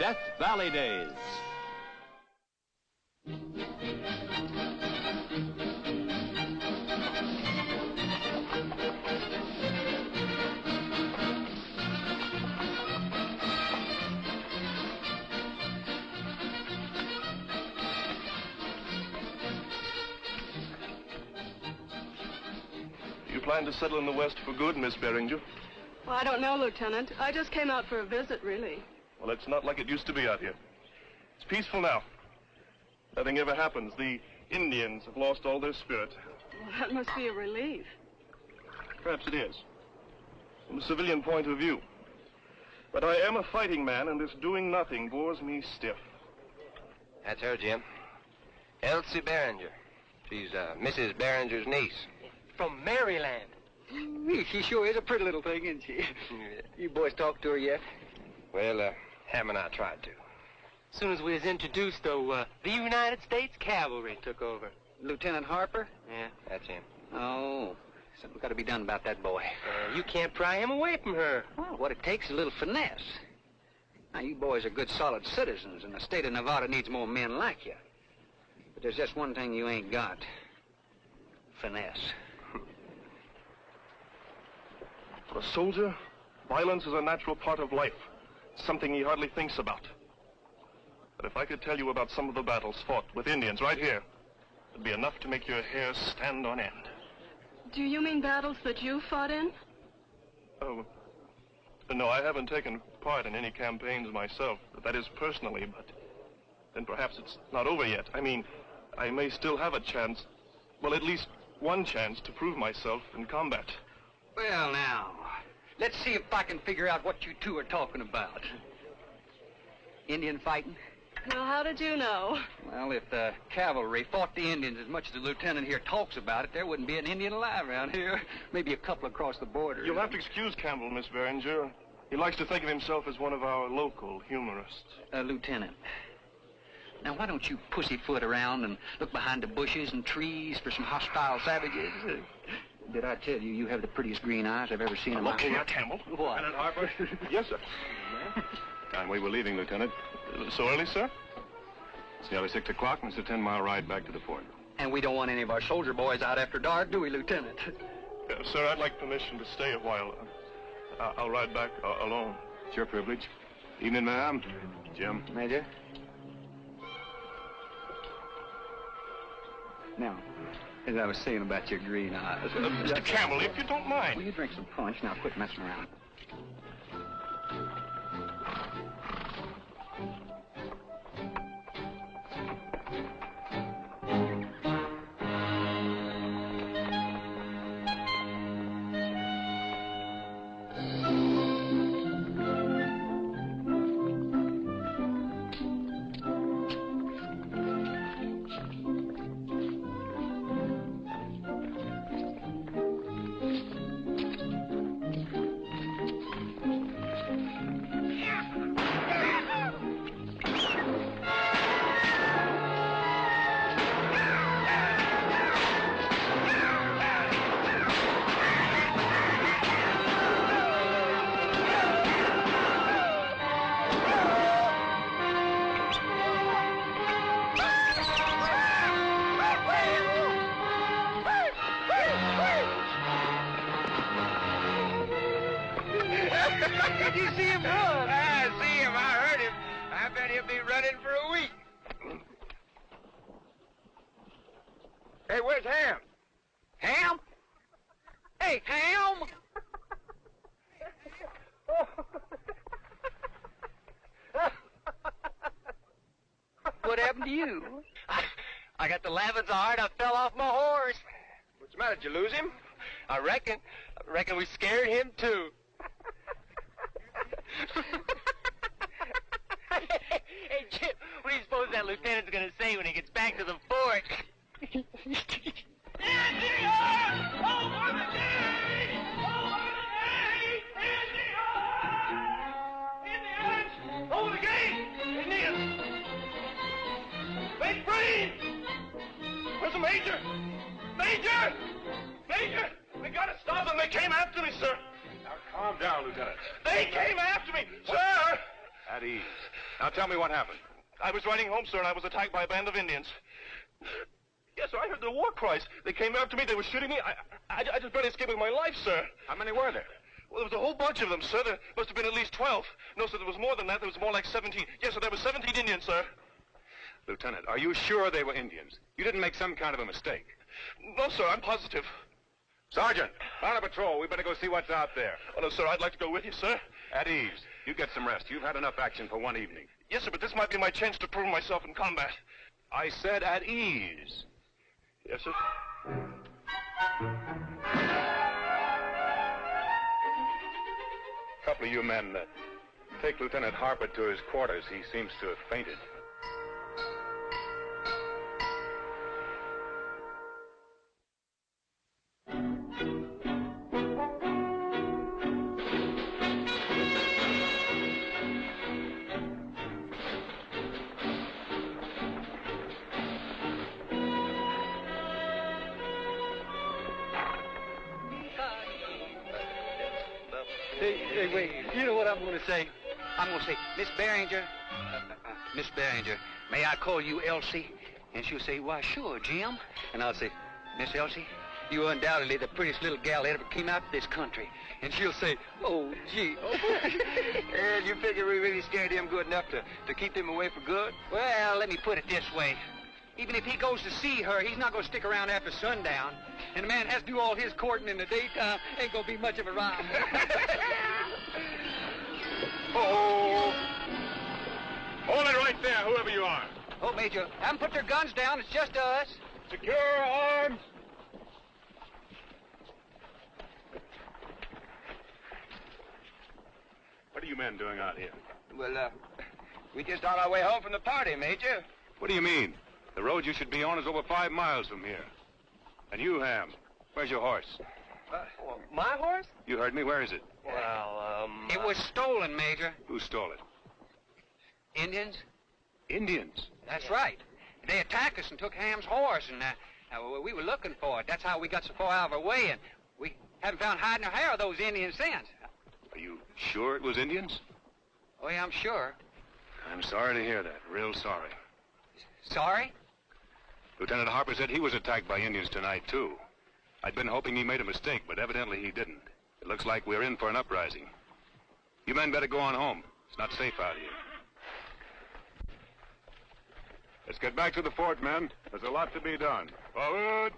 Death Valley Days. You plan to settle in the West for good, Miss Beringer? Well, I don't know, Lieutenant. I just came out for a visit, really. Well, it's not like it used to be out here. It's peaceful now. Nothing ever happens. The Indians have lost all their spirit. Well, that must be a relief. Perhaps it is, from a civilian point of view. But I am a fighting man, and this doing nothing bores me stiff. That's her, Jim. Elsie Beringer. She's Mrs. Beringer's niece. From Maryland. She sure is a pretty little thing, isn't she? You boys talked to her yet? Well, Ham and I tried to. As soon as we was introduced, though, the United States Cavalry took over. Lieutenant Harper? Yeah, that's him. Oh, something's got to be done about that boy. You can't pry him away from her. Well, what it takes is a little finesse. Now, you boys are good, solid citizens, and the state of Nevada needs more men like you. But there's just one thing you ain't got. Finesse. For a soldier, violence is a natural part of life, something he hardly thinks about. But if I could tell you about some of the battles fought with Indians right here, it'd be enough to make your hair stand on end. Do you mean battles that you fought in? Oh, no, I haven't taken part in any campaigns myself. That is, personally, but then perhaps it's not over yet. I mean, I may still have a chance, well, at least one chance to prove myself in combat. Well, now, let's see if I can figure out what you two are talking about. Indian fighting? Well, how did you know? Well, if the cavalry fought the Indians as much as the lieutenant here talks about it, there wouldn't be an Indian alive around here. Maybe a couple across the border. You'll have to excuse Campbell, Miss Beringer. He likes to think of himself as one of our local humorists. Lieutenant, now why don't you pussyfoot around and look behind the bushes and trees for some hostile savages? Did I tell you have the prettiest green eyes I've ever seen in my life? Look here, Campbell. What? Lieutenant Harper? Yes, sir. Time we were leaving, Lieutenant. So early, sir? It's nearly 6 o'clock, and it's a 10-mile ride back to the fort. And we don't want any of our soldier boys out after dark, do we, Lieutenant? Sir, I'd like permission to stay a while. I'll ride back alone. It's your privilege. Evening, ma'am. Jim. Major? Now, as I was saying about your green eyes... Mr. Campbell, if you don't mind. Will you drink some punch? Now, quit messing around. Did you see him run? I see him. I heard him. I bet he'll be running for a week. Hey, where's Ham? Ham? Hey, Ham! What happened to you? I got the laughing so hard I fell off my horse. What's the matter? Did you lose him? I reckon we scared him too. Hey, Jim, what do you suppose that lieutenant's gonna say when he gets back to the fort? Indians! Over the gate! Over the gate! Indians! Indians! Over the gate! Indians! Make free! Where's the major? Major! Major! We gotta stop them. They came after me, sir. Now, calm down, Lieutenant. They came after me, sir! At ease. Now tell me what happened. I was riding home, sir, and I was attacked by a band of Indians. Yes, sir, I heard their war cries. They came after me. They were shooting me. I just barely escaped with my life, sir. How many were there? Well, there was a whole bunch of them, sir. There must have been at least 12. No, sir, there was more than that. There was more like 17. Yes, sir, there were 17 Indians, sir. Lieutenant, are you sure they were Indians? You didn't make some kind of a mistake. No, sir, I'm positive. Sergeant, on a patrol. We better go see what's out there. Oh, no, sir, I'd like to go with you, sir. At ease. You get some rest. You've had enough action for one evening. Yes, sir, but this might be my chance to prove myself in combat. I said at ease. Yes, sir. A couple of you men, take Lieutenant Harper to his quarters. He seems to have fainted. Hey, wait. You know what I'm going to say? I'm going to say, Miss Barringer, Miss Barringer, may I call you Elsie? And she'll say, why, sure, Jim. And I'll say, Miss Elsie, you are undoubtedly the prettiest little gal that ever came out to this country. And she'll say, oh, gee. And you figure we really scared him good enough to keep him away for good? Well, let me put it this way. Even if he goes to see her, he's not going to stick around after sundown. And a man has to do all his courting in the daytime. Ain't going to be much of a rhyme. Oh! Hold it right there, whoever you are. Oh, Major, have them put their guns down. It's just us. Secure arms. What are you men doing out here? Well, we just on our way home from the party, Major. What do you mean? The road you should be on is over 5 miles from here. And you, Ham, where's your horse? My horse? You heard me. Where is it? Well, It was stolen, Major. Who stole it? Indians? Indians. That's right. They attacked us and took Ham's horse, and we were looking for it. That's how we got so far out of our way, and we haven't found hide nor hair of those Indians since. Are you sure it was Indians? Oh, yeah, I'm sure. I'm sorry to hear that. Real sorry. Sorry? Lieutenant Harper said he was attacked by Indians tonight, too. I'd been hoping he made a mistake, but evidently he didn't. It looks like we're in for an uprising. You men better go on home. It's not safe out here. Let's get back to the fort, men. There's a lot to be done. Forward!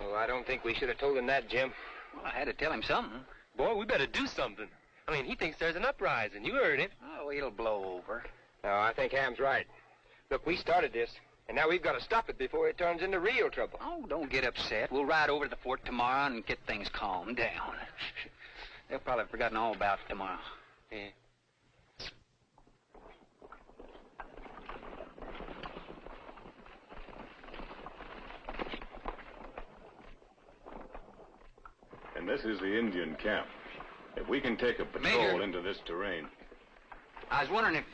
Oh, I don't think we should have told him that, Jim. Well, I had to tell him something. Boy, we better do something. I mean, he thinks there's an uprising. You heard him. Oh, it'll blow over. No, I think Ham's right. Look, we started this, and now we've got to stop it before it turns into real trouble. Oh, don't get upset. We'll ride over to the fort tomorrow and get things calmed down. They'll probably have forgotten all about it tomorrow. Yeah. And this is the Indian camp. If we can take a patrol Major. into this terrain. I was wondering if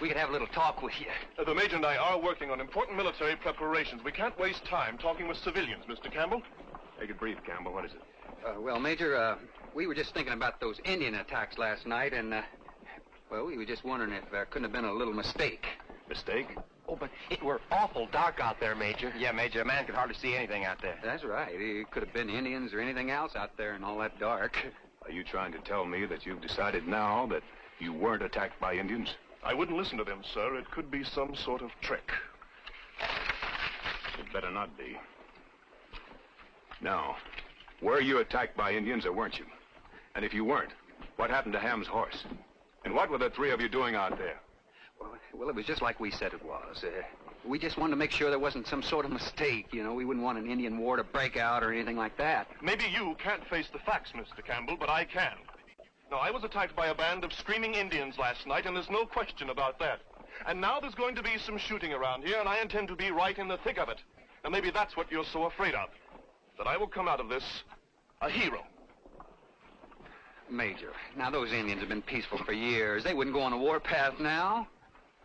we could have a little talk with you. The Major and I are working on important military preparations. We can't waste time talking with civilians, Mr. Campbell. Take it brief, Campbell. What is it? Well, Major, we were just thinking about those Indian attacks last night, and, well, we were just wondering if there couldn't have been a little mistake. Mistake? Oh, but it were awful dark out there, Major. Yeah, Major, a man could hardly see anything out there. That's right. It could have been Indians or anything else out there in all that dark. Are you trying to tell me that you've decided now that you weren't attacked by Indians? I wouldn't listen to them, sir. It could be some sort of trick. It better not be. Now, were you attacked by Indians or weren't you? And if you weren't, what happened to Ham's horse? And what were the three of you doing out there? Well, it was just like we said it was. We just wanted to make sure there wasn't some sort of mistake. You know, we wouldn't want an Indian war to break out or anything like that. Maybe you can't face the facts, Mr. Campbell, but I can. No, I was attacked by a band of screaming Indians last night, and there's no question about that. And now there's going to be some shooting around here, and I intend to be right in the thick of it. Now, maybe that's what you're so afraid of. That I will come out of this a hero. Major, now those Indians have been peaceful for years. They wouldn't go on a warpath now.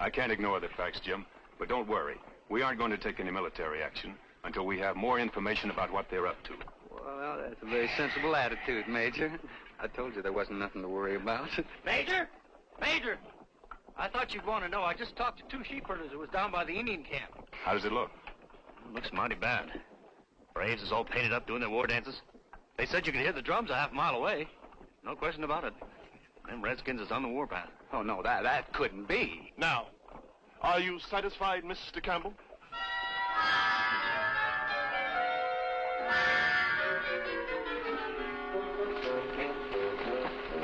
I can't ignore the facts, Jim. But don't worry. We aren't going to take any military action until we have more information about what they're up to. Well, Well, that's a very sensible attitude, Major. I told you there wasn't nothing to worry about. Major? Major! I thought you'd want to know. I just talked to two sheep herders who was down by the Indian camp. How does it look? Looks mighty bad. Braves is all painted up doing their war dances. They said you could hear the drums a half mile away. No question about it. Them Redskins is on the warpath. Oh, no, that couldn't be. Now, are you satisfied, Mr. Campbell?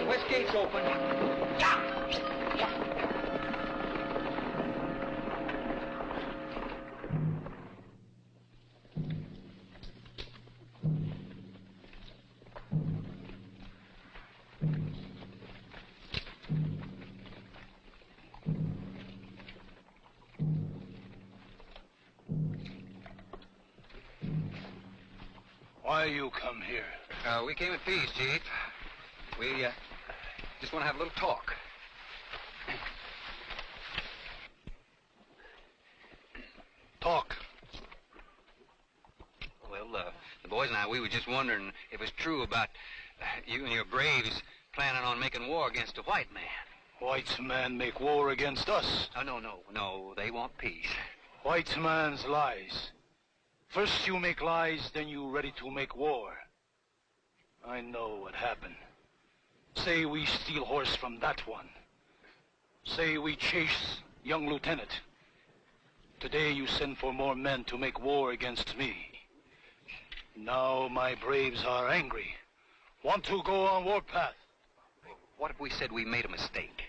West gate's open. Why you come here? We came in peace, Chief. We, just want to have a little talk. Talk. Well, the boys and I, we were just wondering if it's true about you and your braves planning on making war against a white man. White man make war against us. Oh, no, they want peace. White man's lies. First you make lies, then you ready to make war. I know what happened. Say we steal horse from that one. Say we chase young lieutenant. Today you send for more men to make war against me. Now my braves are angry. Want to go on warpath. What if we said we made a mistake?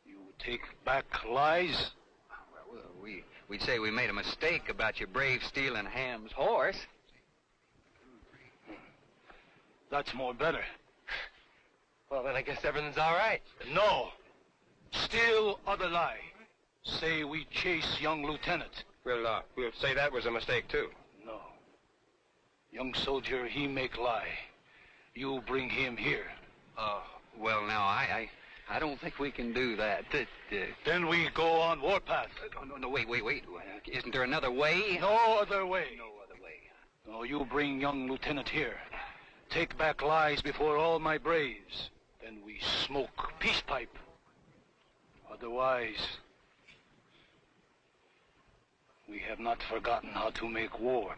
You take back lies? Well, we'd say we made a mistake about your brave stealing Ham's horse. That's more better. Well, then I guess everything's all right. No. Still other lie. Say we chase young lieutenant. We'll say that was a mistake, too. No. Young soldier, he make lie. You bring him here. Well, now, I don't think we can do that. Then we go on warpath. No, wait. Isn't there another way? No other way. No other way. No, you bring young lieutenant here. Take back lies before all my braves. Then we smoke peace pipe. Otherwise, we have not forgotten how to make war.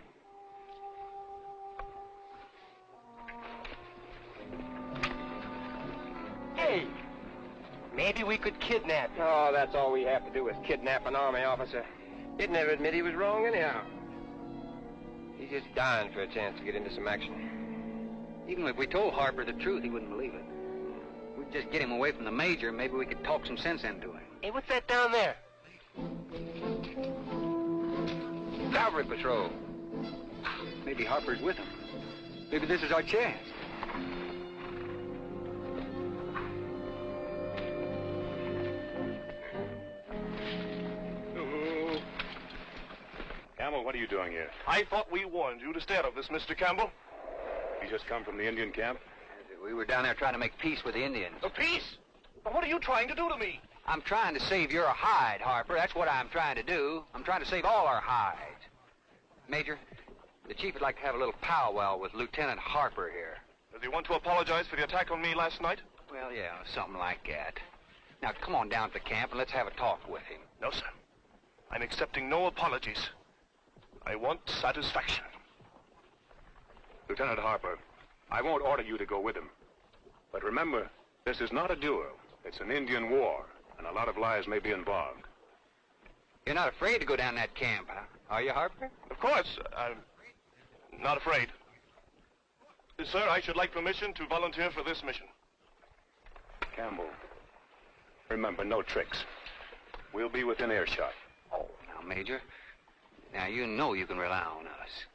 Hey, maybe we could kidnap him. Oh, that's all we have to do is kidnap an army officer. He'd never admit he was wrong anyhow. He's just dying for a chance to get into some action. Even if we told Harper the truth, he wouldn't believe it. We'd just get him away from the major, and maybe we could talk some sense into him. Hey, what's that down there? Cavalry patrol. Maybe Harper's with him. Maybe this is our chance. Campbell, what are you doing here? I thought we warned you to stay out of this, Mr. Campbell. You just come from the Indian camp? We were down there trying to make peace with the Indians. A peace? But what are you trying to do to me? I'm trying to save your hide, Harper. That's what I'm trying to do. I'm trying to save all our hides. Major, the chief would like to have a little powwow with Lieutenant Harper here. Does he want to apologize for the attack on me last night? Well, yeah, something like that. Now, come on down to the camp and let's have a talk with him. No, sir. I'm accepting no apologies. I want satisfaction. Lieutenant Harper, I won't order you to go with him. But remember, this is not a duel. It's an Indian war, and a lot of lives may be involved. You're not afraid to go down that camp, huh? Are you, Harper? Of course. I'm not afraid. Sir, I should like permission to volunteer for this mission. Campbell, remember, no tricks. We'll be within earshot. Oh, now, Major, now you know you can rely on us.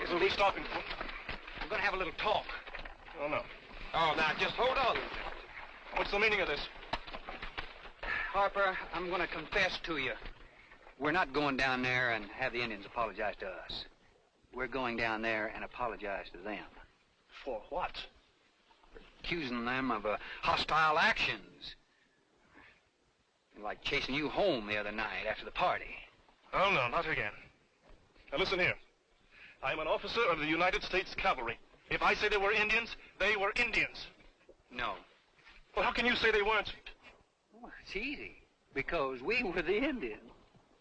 Isn't he stopping for? We're going to have a little talk. Oh, no. Oh, now, just hold on. What's the meaning of this? Harper, I'm going to confess to you. We're not going down there and have the Indians apologize to us. We're going down there and apologize to them. For what? Accusing them of hostile actions. Like chasing you home the other night after the party. Oh, no, not again. Now, listen here. I'm an officer of the United States Cavalry. If I say they were Indians, they were Indians. No. Well, how can you say they weren't? Oh, it's easy. Because we were the Indians.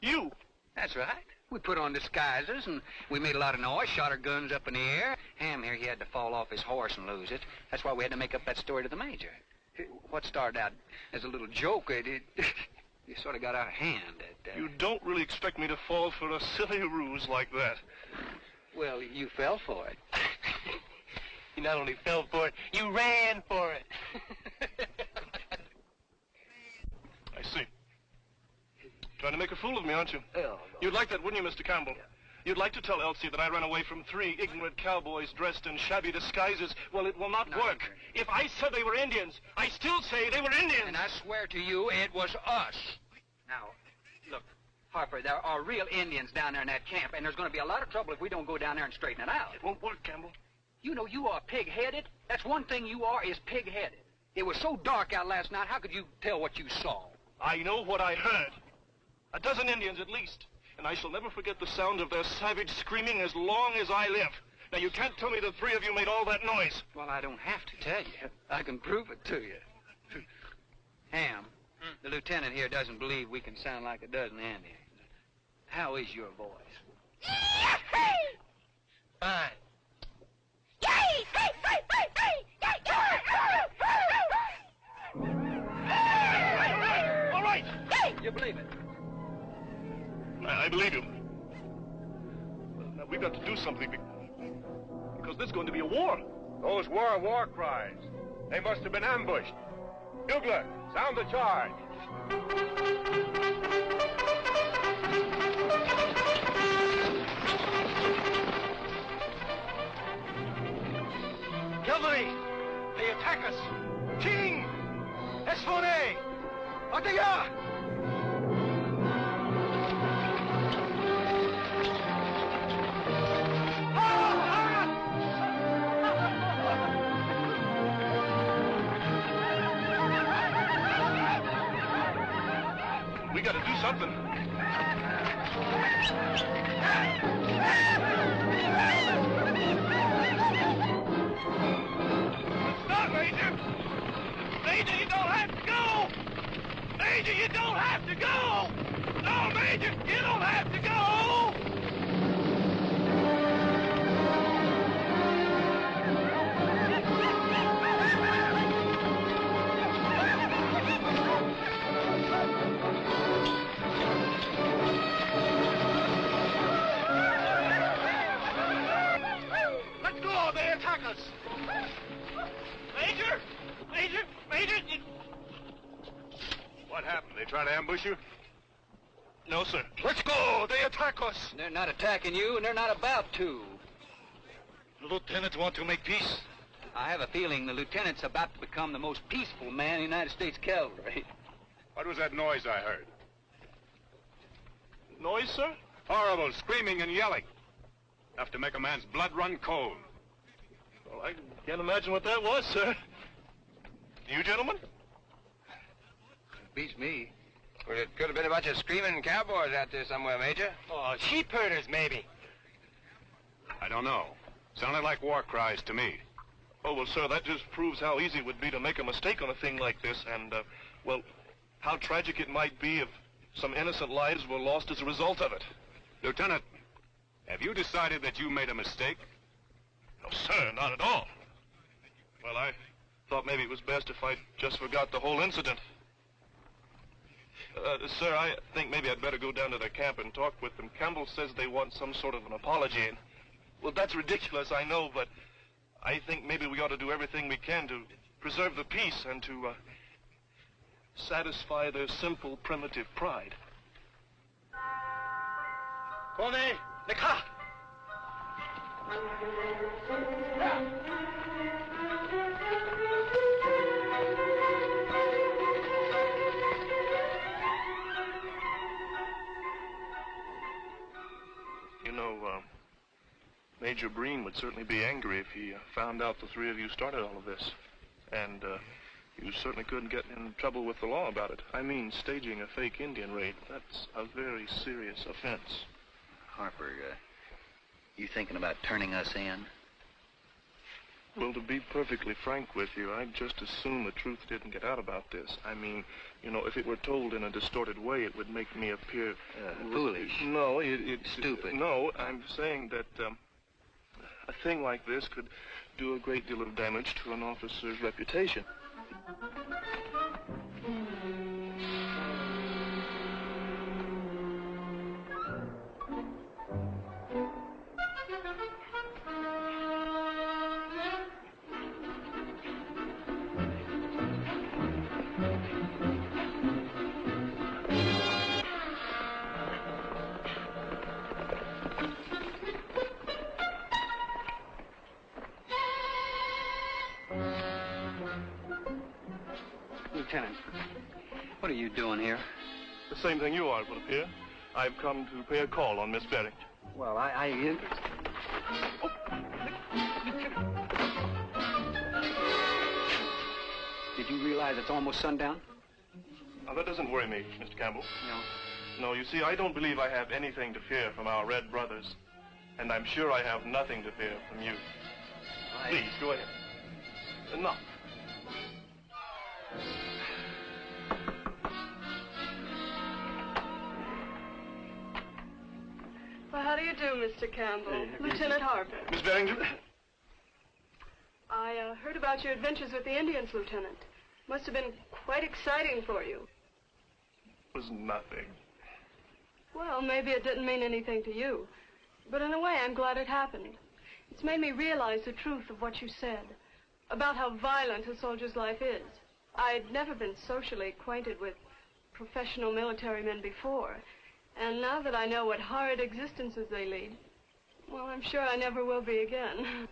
You? That's right. We put on disguises, and we made a lot of noise, shot our guns up in the air. Ham here, he had to fall off his horse and lose it. That's why we had to make up that story to the major. What started out as a little joke, it sort of got out of hand. You don't really expect me to fall for a silly ruse like that. Well, you fell for it. You not only fell for it, you ran for it. I see. Trying to make a fool of me, aren't you? Oh, no. You'd like that, wouldn't you, Mr. Campbell? You'd like to tell Elsie that I ran away from 3 ignorant cowboys dressed in shabby disguises. Well, it will not work. If I said they were Indians, I still say they were Indians. And I swear to you, it was us. Now, look, Harper, there are real Indians down there in that camp, and there's going to be a lot of trouble if we don't go down there and straighten it out. It won't work, Campbell. You know, you are pig-headed. That's one thing you are, is pig-headed. It was so dark out last night, how could you tell what you saw? I know what I heard. 12 Indians at least. And I shall never forget the sound of their savage screaming as long as I live. Now, you can't tell me the 3 of you made all that noise. Well, I don't have to tell you. I can prove it to you. Ham, the lieutenant here doesn't believe we can sound like 12 Indians. How is your voice? Fine. All right. You believe it? I believe you. Now, we've got to do something because there's going to be a war. Those were war cries. They must have been ambushed. Bugler, sound the charge. Cavalry! They attack us! King! S13E6! Ataya! We got to do something. Stop, Major! Major, you don't have to go! Major, you don't have to go! No, Major, you don't have to go! Let's go! They attack us! Major! Major! Major! What happened? They try to ambush you? No, sir. Let's go! They attack us! They're not attacking you, and they're not about to. The lieutenant want to make peace. I have a feeling the lieutenant's about to become the most peaceful man in the United States Cavalry. What was that noise I heard? Noise, sir? Horrible screaming and yelling. Enough to make a man's blood run cold. Well, I can't imagine what that was, sir. You gentlemen? Beats me. Well, it could have been a bunch of screaming cowboys out there somewhere, Major. Oh, sheep herders, maybe. I don't know. Sounded like war cries to me. Oh, well, sir, that just proves how easy it would be to make a mistake on a thing like this, and, well, how tragic it might be if some innocent lives were lost as a result of it. Lieutenant, have you decided that you made a mistake? No, sir, not at all. Well, I thought maybe it was best if I just forgot the whole incident. Sir, I think maybe I'd better go down to their camp and talk with them. Campbell says they want some sort of an apology, and, well, that's ridiculous, I know, but I think maybe we ought to do everything we can to preserve the peace and to, satisfy their simple, primitive pride. Kone! Leka! You know, Major Breen would certainly be angry if he found out the three of you started all of this. And you certainly couldn't get in trouble with the law about it. I mean, staging a fake Indian raid, that's a very serious offense. Harper, you thinking about turning us in? Well, to be perfectly frank with you, I'd just as soon the truth didn't get out about this. I mean, you know, if it were told in a distorted way, it would make me appear... foolish. No, it's... Stupid. No, I'm saying that a thing like this could do a great deal of damage to an officer's reputation. Lieutenant, what are you doing here? The same thing you are, it would appear. I've come to pay a call on Miss Berry. Well, Did you realize it's almost sundown? Now, that doesn't worry me, Mr. Campbell. No. No, you see, I don't believe I have anything to fear from our Red brothers. And I'm sure I have nothing to fear from you. Please, go ahead. Enough. Well, how do you do, Mr. Campbell? Lieutenant Harper. Miss Barrington? I heard about your adventures with the Indians, Lieutenant. Must have been quite exciting for you. It was nothing. Well, maybe it didn't mean anything to you. But in a way, I'm glad it happened. It's made me realize the truth of what you said, about how violent a soldier's life is. I'd never been socially acquainted with professional military men before. And now that I know what horrid existences they lead, well, I'm sure I never will be again.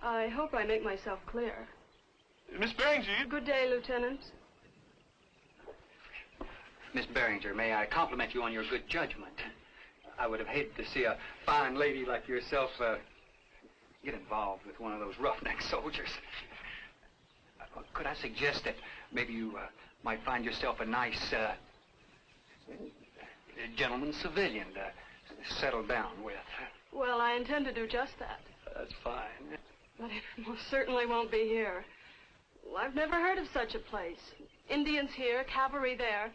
I hope I make myself clear. Miss Barrington? Good day, Lieutenant. Miss Barringer, may I compliment you on your good judgment? I would have hated to see a fine lady like yourself get involved with one of those roughneck soldiers. Could I suggest that maybe you might find yourself a nice gentleman civilian to settle down with? Well, I intend to do just that. That's fine. But it most certainly won't be here. Well, I've never heard of such a place. Indians here, cavalry there.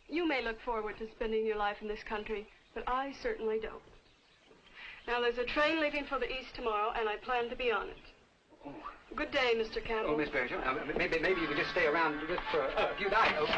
You may look forward to spending your life in this country, but I certainly don't. Now, there's a train leaving for the east tomorrow, and I plan to be on it. Oh. Good day, Mr. Campbell. Oh, Miss Barringer, maybe you could just stay around just for a few nights.